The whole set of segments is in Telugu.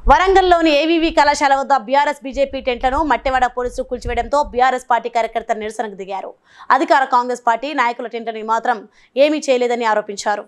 వరంగల్లోని ఏవీవీ కళాశాల వద్ద బీఆర్ఎస్ బీజేపీ టెంట్లను మట్టెవాడ పోలీసులు కూల్చివేయడంతో బీఆర్ఎస్ పార్టీ కార్యకర్తలు నిరసనకు దిగారు. అధికార కాంగ్రెస్ పార్టీ నాయకుల టెంట్లను మాత్రం ఏమీ చేయలేదని ఆరోపించారు.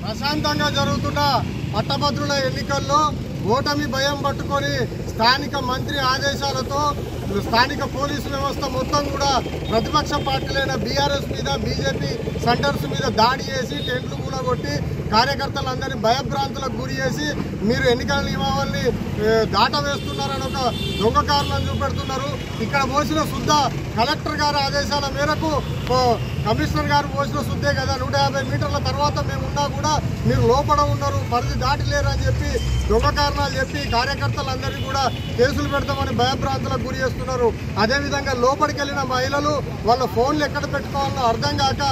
ప్రశాంతంగా జరుగుతున్న పట్టభద్రుల ఎన్నికల్లో ఓటమి భయం పట్టుకొని స్థానిక మంత్రి ఆదేశాలతో స్థానిక పోలీసు వ్యవస్థ మొత్తం కూడా ప్రతిపక్ష పార్టీలైన బీఆర్ఎస్ మీద బీజేపీ సెంటర్స్ మీద దాడి చేసి టెంట్లు కూలగొట్టి కార్యకర్తలందరినీ భయభ్రాంతులకు గురి చేసి మీరు ఎన్నికల నియమావళిని దాటవేస్తున్నారని ఒక దొంగ కారణం చూపెడుతున్నారు. ఇక్కడ పోసిన శుద్ధ కలెక్టర్ గారి ఆదేశాల మేరకు కమిషనర్ గారు పోసిన శుద్ధే కదా 150 మీటర్ల తర్వాత మేము ఉన్నా కూడా మీరు లోపల ఉన్నారు, పరిధి దాటిలేరు అని చెప్పి దొంగ కారణాలు చెప్పి కార్యకర్తలందరినీ కూడా కేసులు పెడతామని భయభ్రాంతులకు గురి చేస్తున్నారు. అదేవిధంగా లోపలికి వెళ్ళిన మహిళలు వాళ్ళ ఫోన్లు ఎక్కడ పెట్టుకోవాలో అర్థం కాక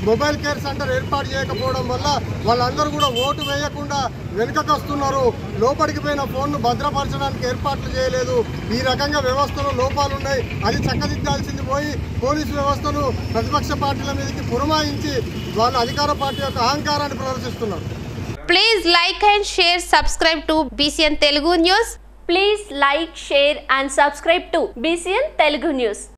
మొబైల్ కేర్ సెంటర్ ఏర్పాటు చేయకపోవడం వల్ల వాళ్ళందరూ కూడా ఓటు వేయకుండా వెనుకకు వస్తున్నారు. లోపలికి పోయిన ఫోన్ను భద్రపరచడానికి ఏర్పాట్లు చేయలేదు. ఈ రకంగా వ్యవస్థలో లోపాలు ఉన్నాయి. అది చక్కదిద్దాల్సింది పోయి పోలీసు వ్యవస్థను ప్రతిపక్ష పార్టీల మీదకి పురమాయించి వాళ్ళ అధికార పార్టీ యొక్క అహంకారాన్ని ప్రదర్శిస్తున్నారు. Please like and share, subscribe to BCN Telugu News. Please like, share and subscribe to BCN Telugu News.